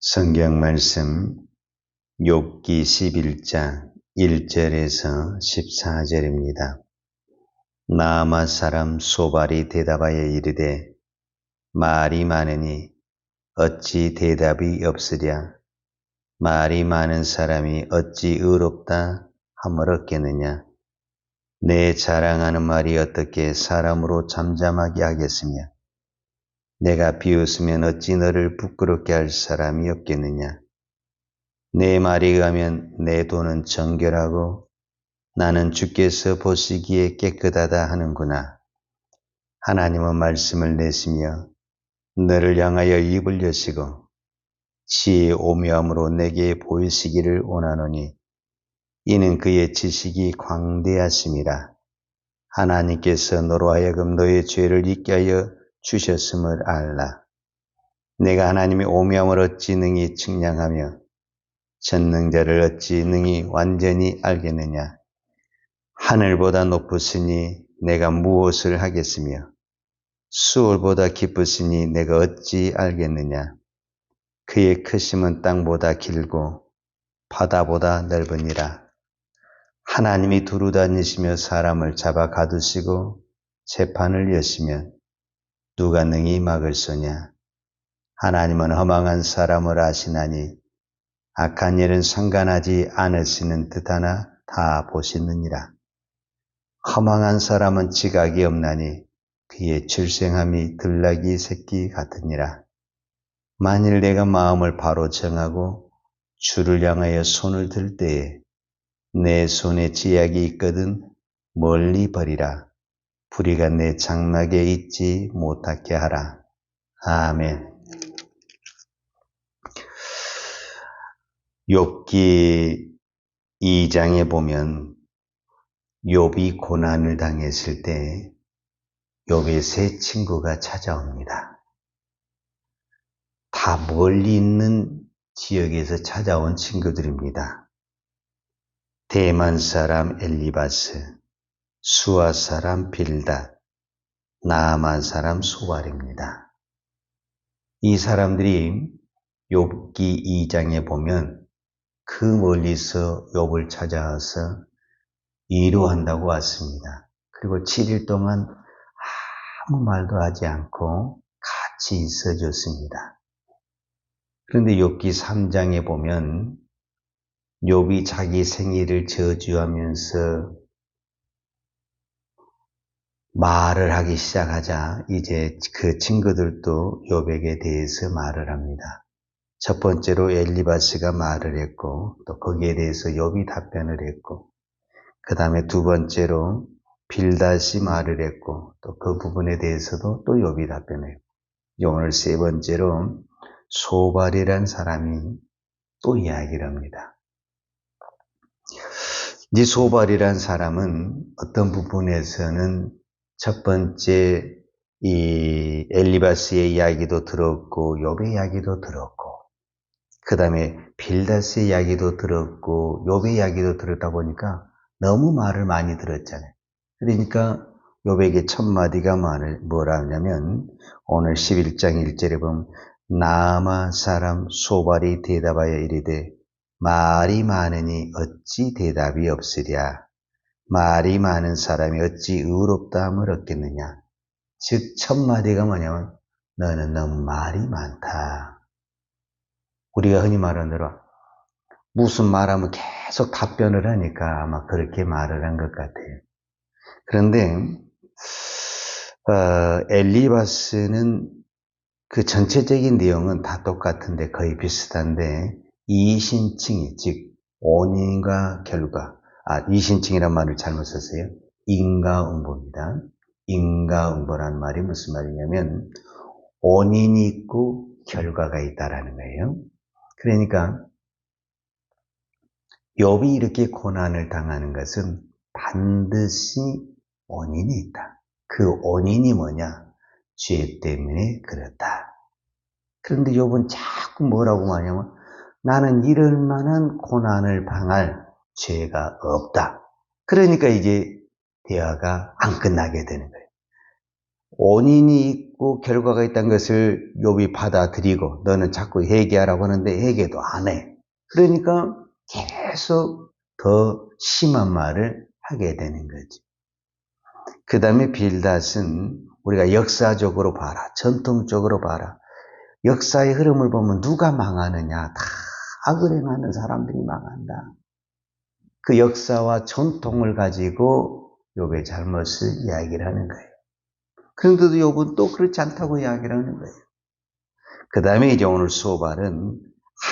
성경 말씀 욥기 11장 1절에서 14절입니다. 나아마 사람 소발이 대답하여 이르되 말이 많으니 어찌 대답이 없으랴. 말이 많은 사람이 어찌 의롭다 함을 얻겠느냐. 내 자랑하는 말이 어떻게 사람으로 잠잠하게 하겠으며 내가 비웃으면 어찌 너를 부끄럽게 할 사람이 없겠느냐. 내 말이 의하면 내 돈은 정결하고 나는 주께서 보시기에 깨끗하다 하는구나. 하나님은 말씀을 내시며 너를 향하여 입을 여시고 지혜의 오묘함으로 내게 보이시기를 원하노니 이는 그의 지식이 광대하심이라. 하나님께서 너로 하여금 너의 죄를 잊게 하여 주셨음을 알라. 내가 하나님의 오묘함을 어찌 능히 측량하며 전능자를 어찌 능히 완전히 알겠느냐. 하늘보다 높으시니 내가 무엇을 하겠으며 수월보다 깊으시니 내가 어찌 알겠느냐. 그의 크심은 땅보다 길고 바다보다 넓으니라. 하나님이 두루 다니시며 사람을 잡아 가두시고 재판을 여시면 누가 능히 막을 소냐. 하나님은 허망한 사람을 아시나니 악한 일은 상관하지 않으시는 듯하나 다 보시느니라. 허망한 사람은 지각이 없나니 그의 출생함이 들나귀 새끼 같으니라. 만일 내가 마음을 바로 정하고 주를 향하여 손을 들 때에 내 손에 지약이 있거든 멀리 버리라. 불의가 내 장막에 있지 못하게 하라. 아멘. 욥기 2장에 보면 욥이 고난을 당했을 때 욥의 세 친구가 찾아옵니다. 다 멀리 있는 지역에서 찾아온 친구들입니다. 대만 사람 엘리바스, 수아 사람 빌닷, 나아만 사람 소발입니다. 이 사람들이 욥기 2장에 보면 그 멀리서 욥을 찾아와서 위로한다고 왔습니다. 그리고 7일 동안 아무 말도 하지 않고 같이 있어줬습니다. 그런데 욥기 3장에 보면 욥이 자기 생일을 저주하면서 말을 하기 시작하자 이제 그 친구들도 욥에게 대해서 말을 합니다. 첫 번째로 엘리바스가 말을 했고 또 거기에 대해서 욥이 답변을 했고 그 다음에 두 번째로 빌닷이 말을 했고 또 그 부분에 대해서도 또 욥이 답변을 했고 오늘 세 번째로 소발이란 사람이 또 이야기를 합니다. 이 소발이란 사람은 어떤 부분에서는 첫 번째 이 엘리바스의 이야기도 들었고 욥의 이야기도 들었고 그 다음에 빌닷의 이야기도 들었고 욥의 이야기도 들었다 보니까 너무 말을 많이 들었잖아요. 그러니까 욥에게 첫 마디가 뭐라 하냐면 오늘 11장 1절에 보면 나아마 사람 소발이 대답하여 이르되 말이 많으니 어찌 대답이 없으랴. 말이 많은 사람이 어찌 의롭다 함을 얻겠느냐. 즉 첫 마디가 뭐냐면 너는 너무 말이 많다. 우리가 흔히 말하는 대로 무슨 말하면 계속 답변을 하니까 아마 그렇게 말을 한 것 같아요. 그런데 엘리바스는 그 전체적인 내용은 다 똑같은데 거의 비슷한데 이신칭이 즉 원인과 결과 이신칭이란 말을 잘못 썼어요. 인과응보입니다. 인과응보라는 말이 무슨 말이냐면 원인이 있고 결과가 있다라는 거예요. 그러니까 욥이 이렇게 고난을 당하는 것은 반드시 원인이 있다. 그 원인이 뭐냐? 죄 때문에 그렇다. 그런데 욥은 자꾸 뭐라고 하냐면 나는 이럴 만한 고난을 당할 죄가 없다. 그러니까 이제 대화가 안 끝나게 되는 거예요. 원인이 있고 결과가 있다는 것을 욥이 받아들이고 너는 자꾸 회개하라고 하는데 회개도 안 해. 그러니까 계속 더 심한 말을 하게 되는 거지. 그 다음에 빌닷은 우리가 역사적으로 봐라. 전통적으로 봐라. 역사의 흐름을 보면 누가 망하느냐. 다 악을 행하는 사람들이 망한다. 그 역사와 전통을 가지고 욥의 잘못을 이야기를 하는 거예요. 그런데도 욥은 또 그렇지 않다고 이야기를 하는 거예요. 그 다음에 이제 오늘 수업은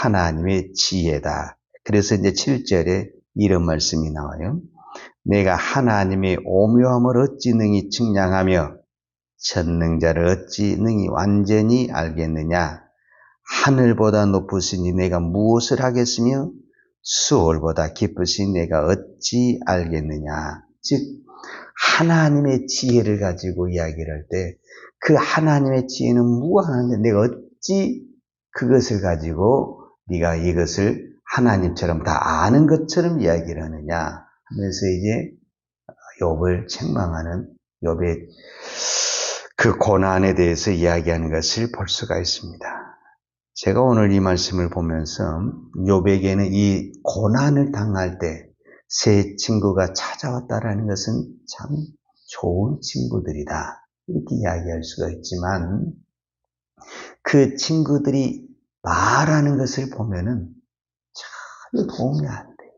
하나님의 지혜다. 그래서 이제 7절에 이런 말씀이 나와요. 내가 하나님의 오묘함을 어찌 능히 측량하며 전능자를 어찌 능히 완전히 알겠느냐. 하늘보다 높으시니 내가 무엇을 하겠으며 수월보다 깊으시니 내가 어찌 알겠느냐. 즉 하나님의 지혜를 가지고 이야기를 할 때 그 하나님의 지혜는 무한한데 내가 어찌 그것을 가지고 네가 이것을 하나님처럼 다 아는 것처럼 이야기를 하느냐 하면서 이제 욥을 책망하는 욥의 그 고난에 대해서 이야기하는 것을 볼 수가 있습니다. 제가 오늘 이 말씀을 보면서 욥에게는 이 고난을 당할 때 새 친구가 찾아왔다라는 것은 참 좋은 친구들이다. 이렇게 이야기할 수가 있지만 그 친구들이 말하는 것을 보면은 전혀 도움이 안 돼요.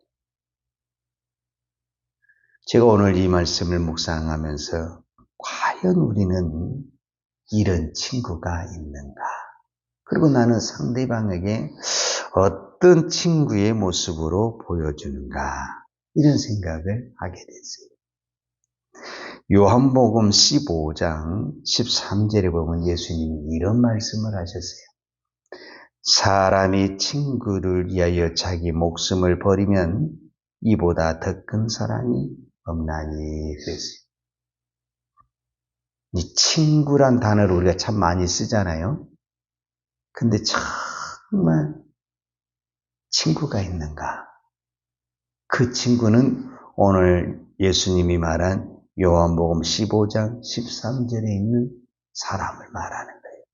제가 오늘 이 말씀을 묵상하면서 과연 우리는 이런 친구가 있는가? 그리고 나는 상대방에게 어떤 친구의 모습으로 보여주는가? 이런 생각을 하게 됐어요. 요한복음 15장 13절에 보면 예수님이 이런 말씀을 하셨어요. 사람이 친구를 위하여 자기 목숨을 버리면 이보다 더 큰 사랑이 없나니 그랬어요. 이 친구란 단어를 우리가 참 많이 쓰잖아요. 근데 정말 친구가 있는가? 그 친구는 오늘 예수님이 말한 요한복음 15장 13절에 있는 사람을 말하는 거예요.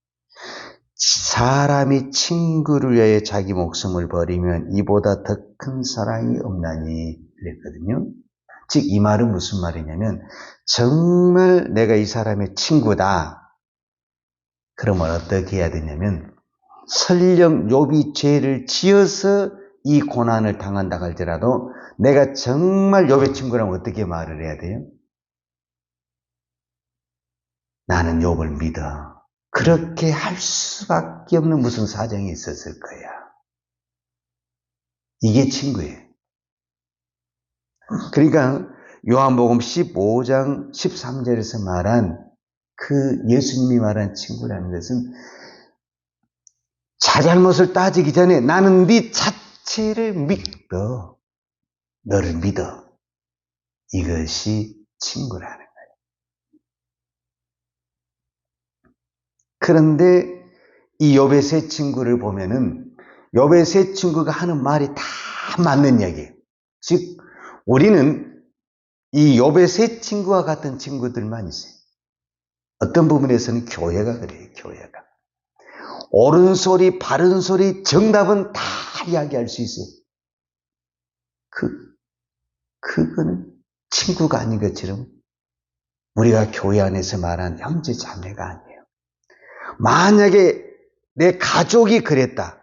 사람이 친구를 위해 자기 목숨을 버리면 이보다 더 큰 사랑이 없나니 그랬거든요. 즉 이 말은 무슨 말이냐면 정말 내가 이 사람의 친구다. 그러면 어떻게 해야 되냐면 설령 욥이 죄를 지어서 이 고난을 당한다 할지라도 내가 정말 욥의 친구라면 어떻게 말을 해야 돼요? 나는 욥을 믿어. 그렇게 할 수밖에 없는 무슨 사정이 있었을 거야. 이게 친구예요. 그러니까 요한복음 15장 13절에서 말한 그 예수님이 말한 친구라는 것은 자잘못을 따지기 전에 나는 네 자체를 믿어. 너를 믿어. 이것이 친구라는 거예요. 그런데 이 욥의 세 친구를 보면은 욥의 세 친구가 하는 말이 다 맞는 얘기예요. 즉 우리는 이 욥의 세 친구와 같은 친구들만 있어요. 어떤 부분에서는 교회가 그래요. 교회가. 옳은 소리, 바른 소리, 정답은 다 이야기할 수 있어요. 그거는 친구가 아닌 것처럼 우리가 교회 안에서 말한 형제 자매가 아니에요. 만약에 내 가족이 그랬다.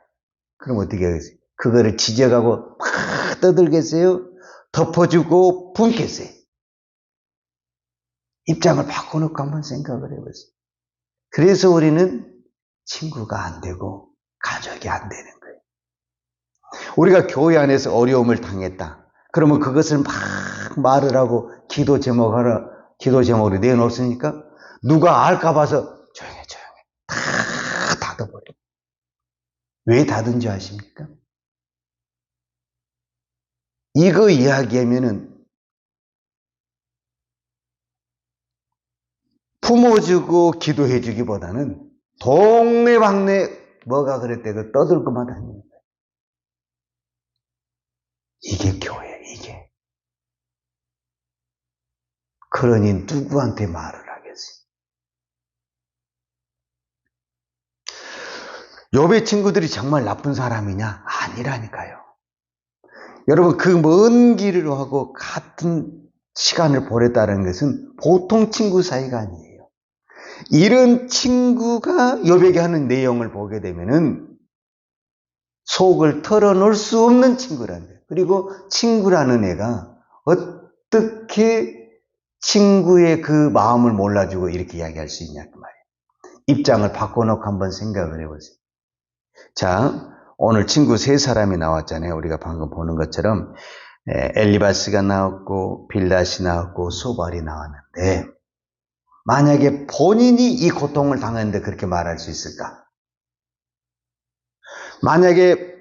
그럼 어떻게 하겠어요? 그거를 지적하고 막 떠들겠어요? 덮어주고 품겠어요? 입장을 바꿔놓고 한번 생각을 해보세요. 그래서 우리는 친구가 안 되고 가족이 안 되는 거예요. 우리가 교회 안에서 어려움을 당했다. 그러면 그것을 막 말을 하고 기도 제목으로 내놓습니까? 누가 알까 봐서 조용해. 다 닫아버려. 왜 닫은지 아십니까? 이거 이야기하면은 품어주고 기도해주기보다는 동네방네 뭐가 그랬대고 떠들고만 다니는 거예요. 이게 교회예요, 이게. 그러니 누구한테 말을 하겠어요? 욥의 친구들이 정말 나쁜 사람이냐? 아니라니까요. 여러분, 그 먼 길을 하고 같은 시간을 보냈다는 것은 보통 친구 사이가 아니에요. 이런 친구가 욥에게 하는 내용을 보게 되면은 속을 털어놓을 수 없는 친구라는 거예요. 그리고 친구라는 애가 어떻게 친구의 그 마음을 몰라주고 이렇게 이야기할 수 있냐 그 말이에요. 입장을 바꿔놓고 한번 생각을 해보세요. 자, 오늘 친구 세 사람이 나왔잖아요. 우리가 방금 보는 것처럼 엘리바스가 나왔고 빌닷이 나왔고 소발이 나왔는데 만약에 본인이 이 고통을 당했는데 그렇게 말할 수 있을까? 만약에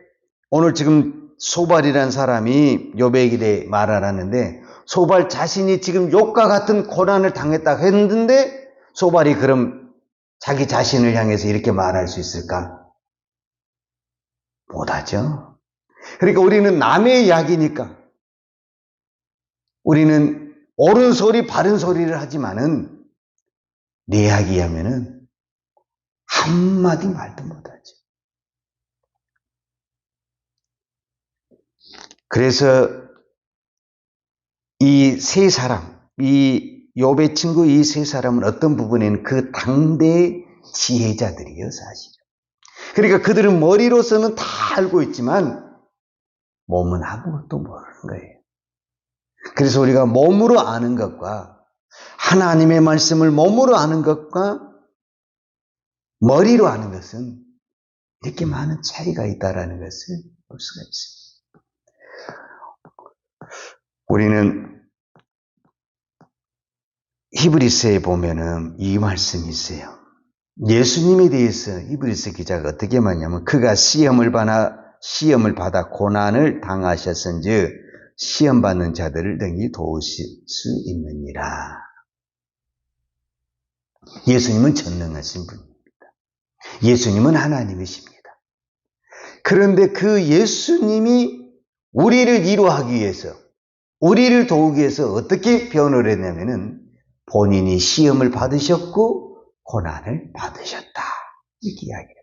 오늘 지금 소발이라는 사람이 욥에게 대해 말하라는데 소발 자신이 지금 욥과 같은 고난을 당했다고 했는데 소발이 그럼 자기 자신을 향해서 이렇게 말할 수 있을까? 못하죠. 그러니까 우리는 남의 이야기니까 우리는 옳은 소리 바른 소리를 하지만은 내 이야기 하면은 한마디 말도 못하죠. 그래서 이 세 사람, 이 욥의 친구 이 세 사람은 어떤 부분에는 그 당대의 지혜자들이에요, 사실은. 그러니까 그들은 머리로서는 다 알고 있지만 몸은 아무것도 모르는 거예요. 그래서 우리가 몸으로 아는 것과 하나님의 말씀을 몸으로 아는 것과 머리로 아는 것은 이렇게 많은 차이가 있다는 것을 볼 수가 있습니다. 우리는 히브리서에 보면은 이 말씀이 있어요. 예수님에 대해서 히브리서 기자가 어떻게 말하냐면 그가 시험을 받아 고난을 당하셨은즉 시험 받는 자들을 능히 도우실 수 있느니라. 예수님은 전능하신 분입니다. 예수님은 하나님이십니다. 그런데 그 예수님이 우리를 위로하기 위해서 우리를 도우기 위해서 어떻게 변호를 했냐면은 본인이 시험을 받으셨고 고난을 받으셨다. 이렇게 이야기해요.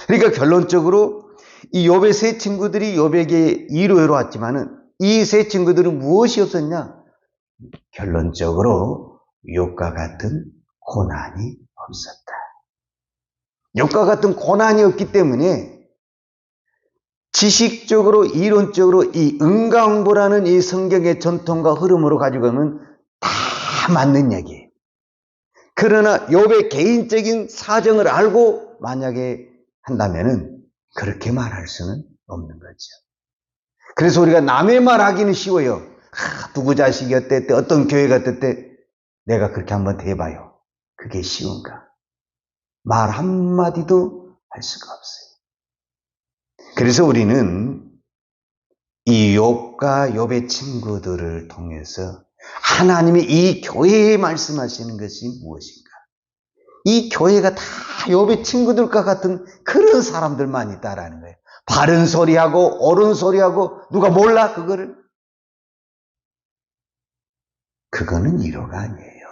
그러니까 결론적으로 이 욥의 세 친구들이 욥에게 위로하러 왔지만은 이 세 친구들은 무엇이 없었냐? 결론적으로 욥과 같은 고난이 없었다. 욥과 같은 고난이 없기 때문에 지식적으로 이론적으로 이 응가응보라는 이 성경의 전통과 흐름으로 가지고 가면 다 맞는 얘기예요. 그러나 욥의 개인적인 사정을 알고 만약에 한다면은 그렇게 말할 수는 없는 거죠. 그래서 우리가 남의 말 하기는 쉬워요. 누구 자식이 어땠대, 어떤 교회가 어땠대, 내가 그렇게 한번 대봐요. 그게 쉬운가? 말 한마디도 할 수가 없어요. 그래서 우리는 이 욥과 욥의 친구들을 통해서 하나님이 이 교회에 말씀하시는 것이 무엇인가? 이 교회가 다 욥의 친구들과 같은 그런 사람들만 있다라는 거예요. 바른 소리하고 옳은 소리하고 누가 몰라 그거를? 그거는 위로가 아니에요.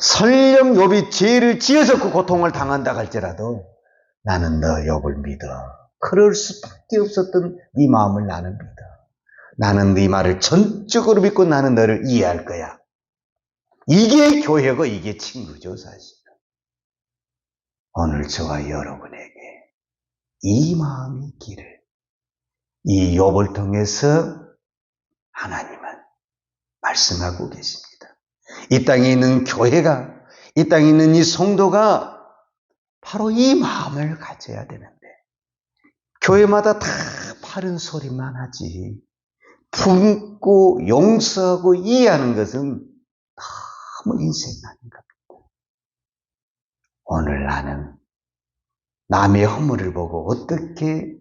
설령 욥이 죄를 지어서 그 고통을 당한다 할지라도 나는 너 욥을 믿어. 그럴 수밖에 없었던 네 마음을 나는 믿어. 나는 네 말을 전적으로 믿고 나는 너를 이해할 거야. 이게 교회고 이게 친구죠, 사실. 오늘 저와 여러분에게 이 마음의 길을 이 욥을 통해서 하나님은 말씀하고 계십니다. 이 땅에 있는 교회가, 이 땅에 있는 이 성도가 바로 이 마음을 가져야 되는데 교회마다 다 바른 소리만 하지 품고 용서하고 이해하는 것은 너무 인생 아닌 겁니다. 오늘 나는 남의 허물을 보고 어떻게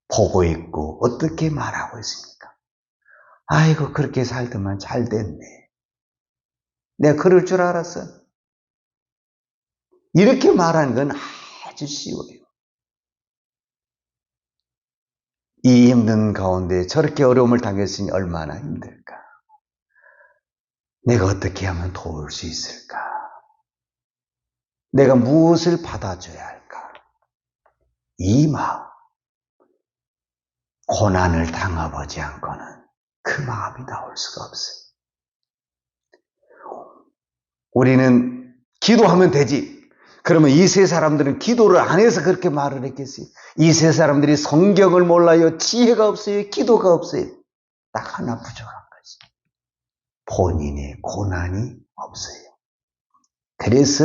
보고 있고 어떻게 말하고 있습니까? 아이고 그렇게 살더만 잘 됐네. 내가 그럴 줄 알았어. 이렇게 말하는 건 아주 쉬워요. 이 힘든 가운데 저렇게 어려움을 당했으니 얼마나 힘들까? 내가 어떻게 하면 도울 수 있을까? 내가 무엇을 받아줘야 할까? 이 마음, 고난을 당해보지 않고는 그 마음이 나올 수가 없어요. 우리는 기도하면 되지. 그러면 이 세 사람들은 기도를 안 해서 그렇게 말을 했겠어요. 이 세 사람들이 성경을 몰라요. 지혜가 없어요. 기도가 없어요. 딱 하나 부족한 거지. 본인의 고난이 없어요. 그래서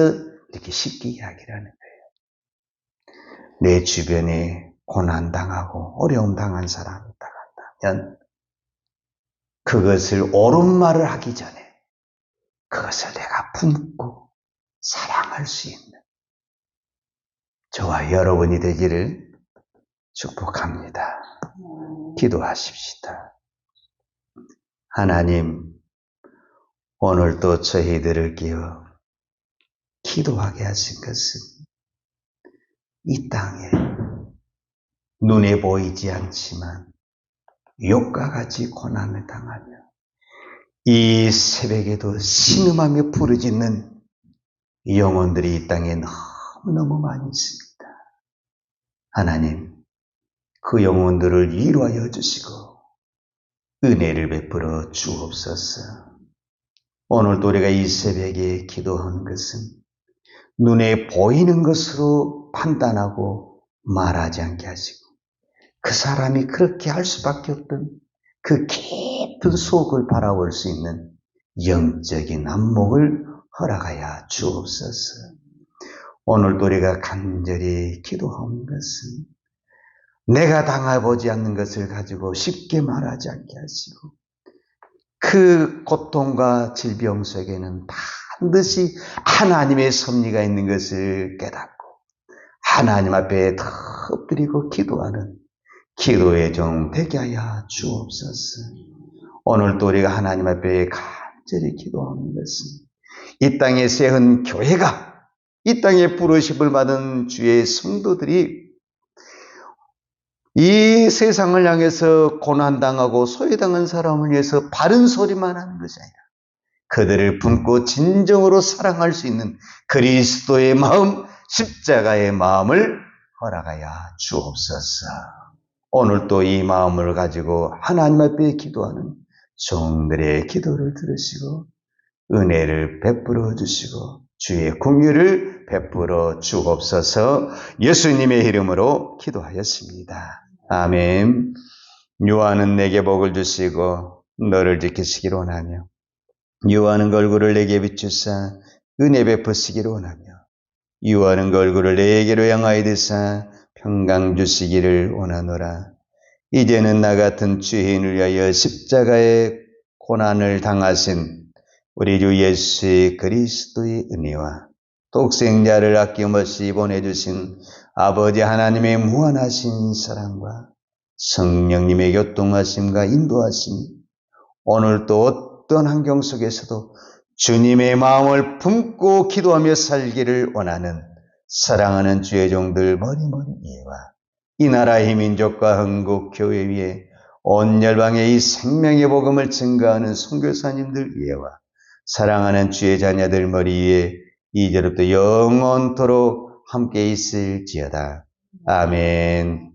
이렇게 쉽게 이야기를 하는 거예요. 내 주변에 고난당하고 어려움 당한 사람이 있다고 한다면 그것을 옳은 말을 하기 전에 그것을 내가 품고 사랑할 수 있는 저와 여러분이 되기를 축복합니다. 기도하십시다. 하나님, 오늘도 저희들을 끼워 기도하게 하신 것은 이 땅에 눈에 보이지 않지만 욕과 같이 고난을 당하며 이 새벽에도 신음하며 부르짖는 영혼들이 이 땅에 너무너무 많이 있습니다. 하나님, 그 영혼들을 위로하여 주시고 은혜를 베풀어 주옵소서. 오늘도 우리가 이 새벽에 기도하는 것은 눈에 보이는 것으로 판단하고 말하지 않게 하시고 그 사람이 그렇게 할 수밖에 없던 그 깊은 속을 바라볼 수 있는 영적인 안목을 허락하여 주옵소서. 오늘도 우리가 간절히 기도하는 것은 내가 당해보지 않는 것을 가지고 쉽게 말하지 않게 하시고 그 고통과 질병 속에는 반드시 하나님의 섭리가 있는 것을 깨닫고 하나님 앞에 엎드리고 기도하는 기도의 종 되게 하여 주옵소서. 오늘도 우리가 하나님 앞에 간절히 기도하는 것은 이 땅에 세운 교회가 이 땅에 부르심을 받은 주의 성도들이 이 세상을 향해서 고난당하고 소외당한 사람을 위해서 바른 소리만 하는 것이 아니라 그들을 품고 진정으로 사랑할 수 있는 그리스도의 마음, 십자가의 마음을 허락하여 주옵소서. 오늘 또 이 마음을 가지고 하나님 앞에 기도하는 종들의 기도를 들으시고 은혜를 베풀어 주시고 주의 긍휼을 베풀어 주옵소서. 예수님의 이름으로 기도하였습니다. 아멘. 요한은 내게 복을 주시고 너를 지키시기를 원하며 요한은 얼굴을 내게 비추사 은혜 베푸시기를 원하며 요한은 얼굴을 내게로 향하여 드사 평강 주시기를 원하노라. 이제는 나 같은 죄인을 위하여 십자가의 고난을 당하신 우리 주 예수 그리스도의 은혜와 독생자를 아낌없이 보내주신 아버지 하나님의 무한하신 사랑과 성령님의 교통하심과 인도하심이 오늘도 어떤 환경 속에서도 주님의 마음을 품고 기도하며 살기를 원하는 사랑하는 주의 종들 머리머리 위에와 이 나라의 민족과 한국 교회 위에 온 열방의 이 생명의 복음을 증거하는 선교사님들 위에와 사랑하는 주의 자녀들 머리 위에 이제부터 영원토록 함께 있을지어다. 아멘.